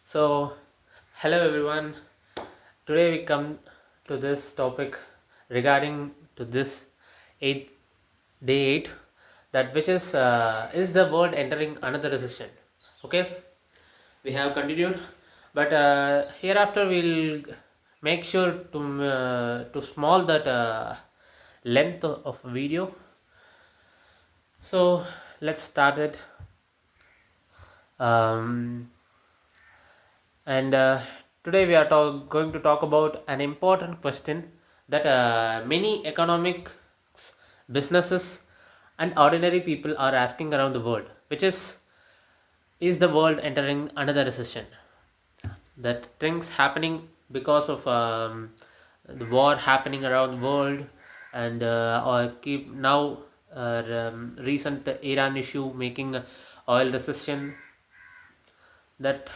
So, hello everyone. Today we come to this topic regarding to this eight day eight, that which is the world entering another recession. Okay, we have continued, but hereafter we'll make sure to small that length of video. So let's start it. Um, and Today we are going to talk about an important question that many economics, businesses, and ordinary people are asking around the world, which is the world entering another recession? That things happening because of the war happening around the world, and or keep now recent Iran issue making oil recession, that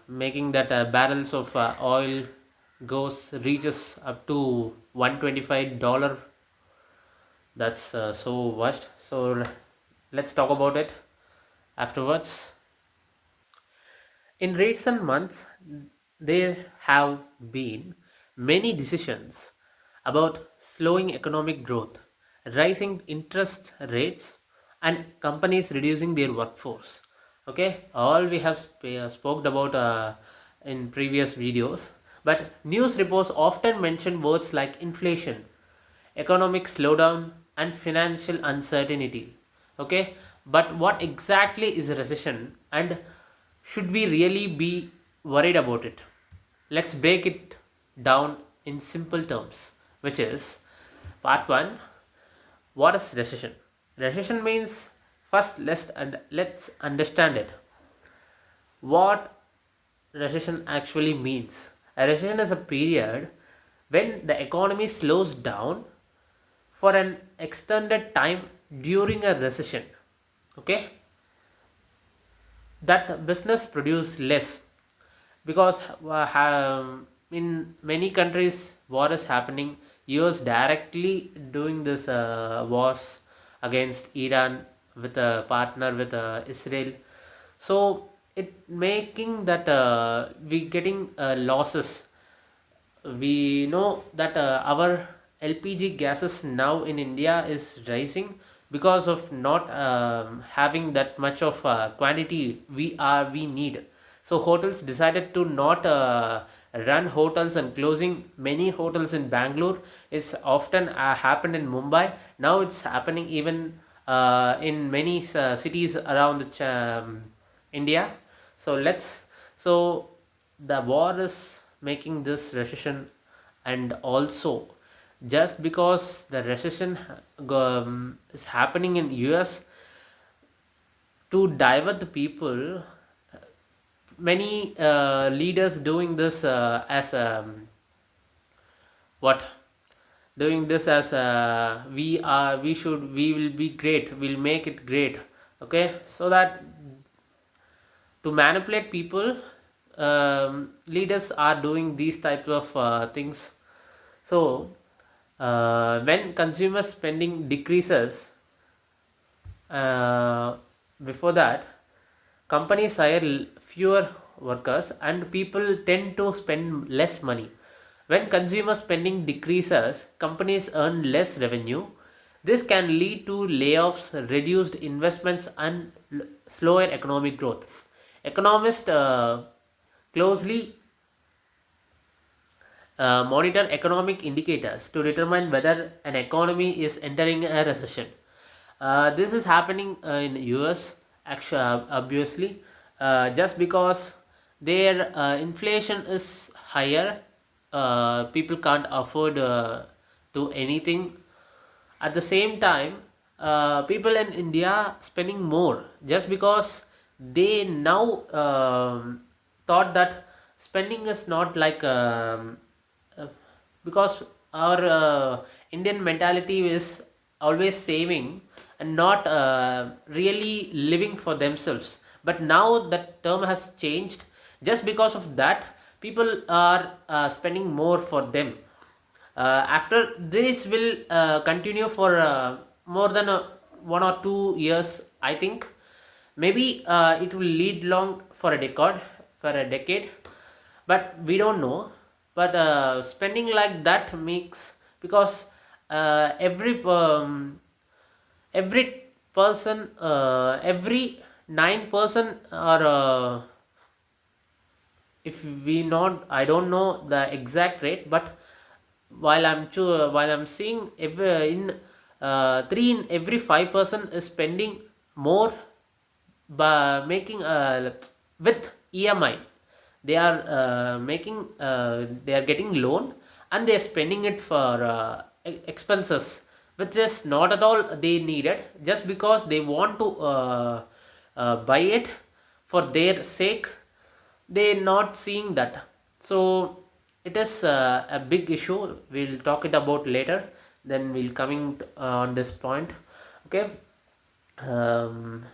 making that barrels of oil goes reaches up to $125. That's so worst. So let's talk about it afterwards. In recent months, there have been many decisions about slowing economic growth, rising interest rates, and companies reducing their workforce. Okay, all we have spoke about in previous videos, but news reports often mention words like inflation, economic slowdown, and financial uncertainty. Okay, but what exactly is a recession, and should we really be worried about it? Let's break it down in simple terms, which is part 1. What is recession? Recession means, first let's understand it. What recession actually means? A recession is a period when the economy slows down for an extended time during a recession. Okay, that business produce less because in many countries war is happening. US directly doing this wars against Iran with a partner with Israel. So it making that we getting losses. We know that our LPG gases now in India is rising because of not having that much of quantity we need. So hotels decided to not run hotels and closing many hotels in Bangalore. It's often happened in Mumbai. Now it's happening even in many cities around India. So so the war is making this recession, and also just because the recession is happening in US to divert the people, many leaders doing this as what doing this as we will be great, we'll make it great. Okay, so that to manipulate people, leaders are doing these types of things. So when consumer spending decreases, uh, before that companies hire fewer workers and people tend to spend less money. When consumer spending decreases, companies earn less revenue. This can lead to layoffs, reduced investments, and slower economic growth. Economists closely monitor economic indicators to determine whether an economy is entering a recession. This is happening in US, actually, obviously, just because their inflation is higher. People can't afford to anything. At the same time, people in India spending more just because they now thought that spending is not like uh, because our Indian mentality is always saving and not really living for themselves. But now that term has changed. Just because of that, people are spending more for them. After this will continue for more than 1 or 2 years, I think. Maybe it will lead long for a decade, but we don't know. But spending like that makes, because every person, every 9% or if we not, I don't know the exact rate, but while I'm seeing in 3 in every 5% is spending more by making with EMI. They are they are getting loan, and they are spending it for expenses which is not at all they needed, just because they want to buy it for their sake. They not seeing that. So it is a big issue. We'll talk it about later, then we'll coming on this point. Okay. um,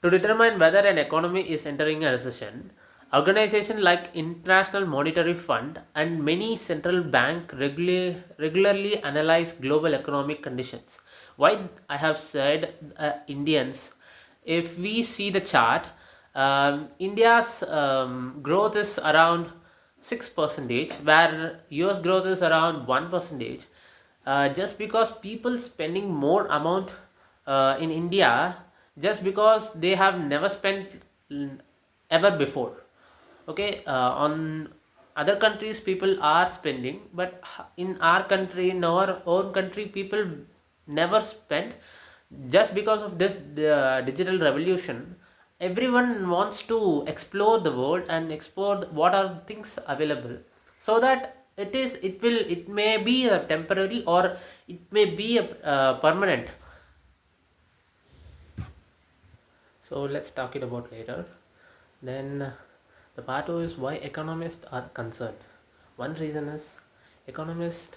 to determine whether an economy is entering a recession, organizations like International Monetary Fund and many central bank regularly analyze global economic conditions. Why I have said Indians, if we see the chart, India's growth is around 6%, where US growth is around 1%. Just because people spending more amount in India, just because they have never spent ever before. Okay, on other countries people are spending, but in our country, in our own country, people never spend. Just because of this digital revolution, everyone wants to explore the world and explore what are things available, so that it may be a temporary, or it may be a permanent. So let's talk it about later. Then the part two is why economists are concerned. One reason is economists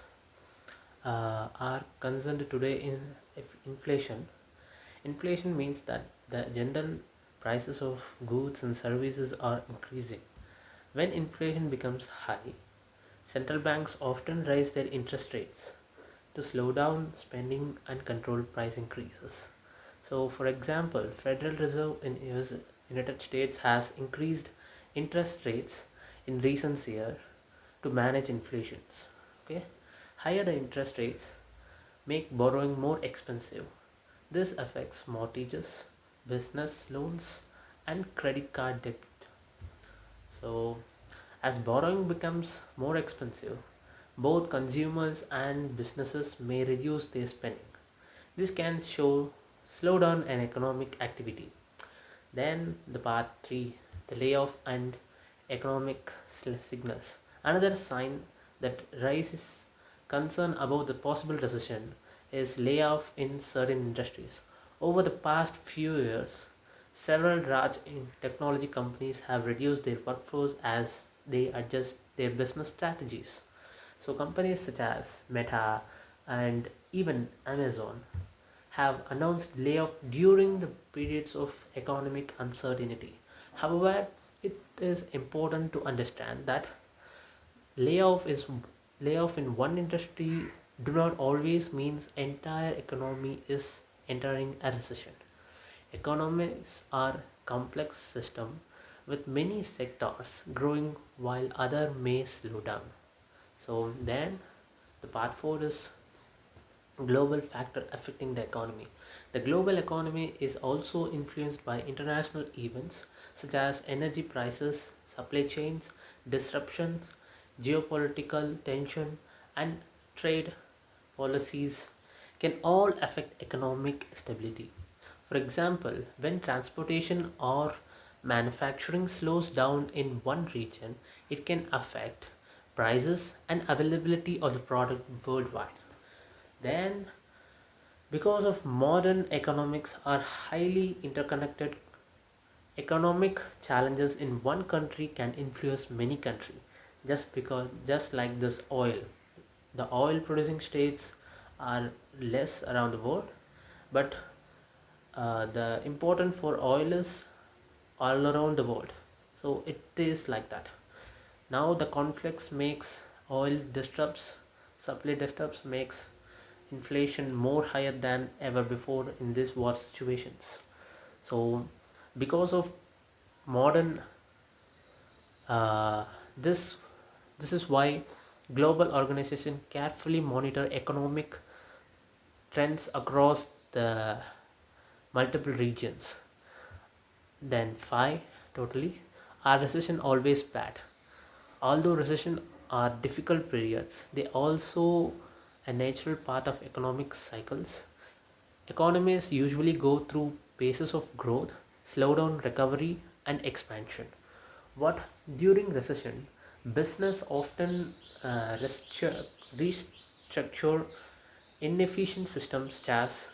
are concerned today in inflation. Inflation means that the general prices of goods and services are increasing. When inflation becomes high, central banks often raise their interest rates to slow down spending and control price increases. So, for example, Federal Reserve in United States has increased interest rates in recent years to manage inflations. Okay, higher the interest rates make borrowing more expensive. This affects mortgages, business loans, and credit card debt. So, as borrowing becomes more expensive, both consumers and businesses may reduce their spending. This can show slowdown in economic activity. Then the part 3, the layoff and economic signals. Another sign that raises concern about the possible recession is layoff in certain industries. Over the past few years, several large technology companies have reduced their workforce as they adjust their business strategies. So companies such as Meta and even Amazon have announced layoff during the periods of economic uncertainty. However, it is important to understand that layoff is layoff in one industry do not always means entire economy is entering a recession. Economies are complex system with many sectors growing while other may slow down. So then the part 4 is global factor affecting the economy. The global economy is also influenced by international events such as energy prices, supply chains, disruptions, geopolitical tension, and trade policies can all affect economic stability. For example, when transportation or manufacturing slows down in one region, it can affect prices and availability of the product worldwide. Then, because of modern economics are highly interconnected, economic challenges in one country can influence many countries. Just like this oil, the oil producing states are less around the world, but the important for oil is all around the world. So it is like that. Now the conflicts makes oil disrupts, supply disrupts makes inflation more higher than ever before in these war situations. So because of modern uh, this this is why global organizations carefully monitor economic trends across the multiple regions. Then 5, totally, are recession always bad? Although recession are difficult periods, they also a natural part of economic cycles. Economies usually go through phases of growth, slowdown, recovery, and expansion. What during recession, business often restructure inefficient systems as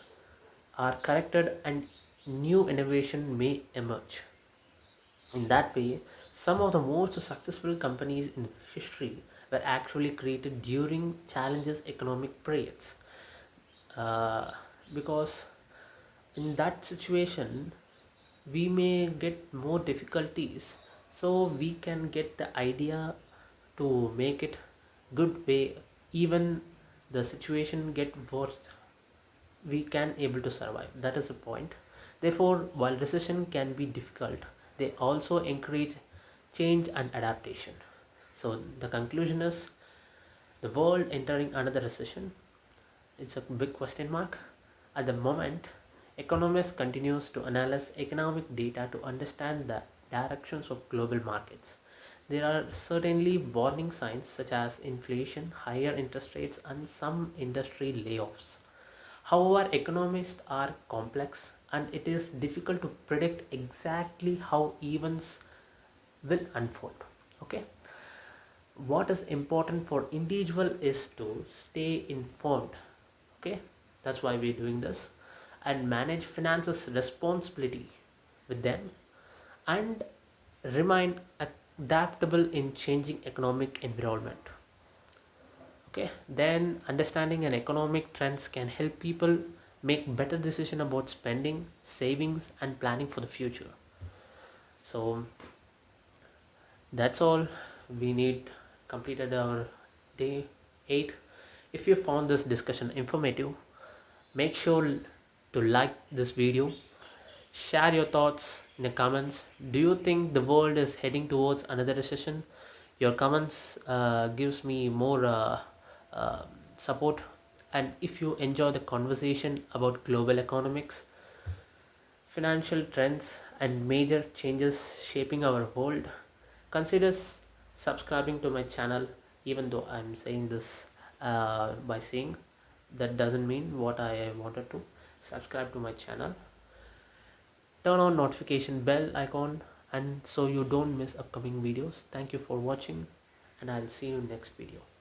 are corrected and new innovation may emerge. In that way, some of the most successful companies in history were actually created during challenges economic periods. Uh, because in that situation, we may get more difficulties, so we can get the idea to make it good way. Even the situation get worse, we can able to survive. That is the point. Therefore, while recession can be difficult, they also encourage change and adaptation. So the conclusion is, the world entering another recession, it's a big question mark at the moment. Economists continues to analyze economic data to understand the directions of global markets. There are certainly warning signs such as inflation, higher interest rates, and some industry layoffs. However, economists are complex and it is difficult to predict exactly how events will unfold. Okay, what is important for individual is to stay informed. Okay, that's why we're doing this, and manage finances responsibility with them, and remain adaptable in changing economic environment. Okay, then understanding an economic trends can help people make better decision about spending, savings, and planning for the future. So that's all we need. Completed our day 8. If you found this discussion informative, make sure to like this video, share your thoughts in the comments. Do you think the world is heading towards another recession? Your comments gives me more uh, support. And if you enjoy the conversation about global economics, financial trends, and major changes shaping our world, consider subscribing to my channel. Even though I'm saying this by saying, that doesn't mean what I wanted to. Subscribe to my channel, turn on notification bell icon, and so you don't miss upcoming videos. Thank you for watching, and I'll see you in next video.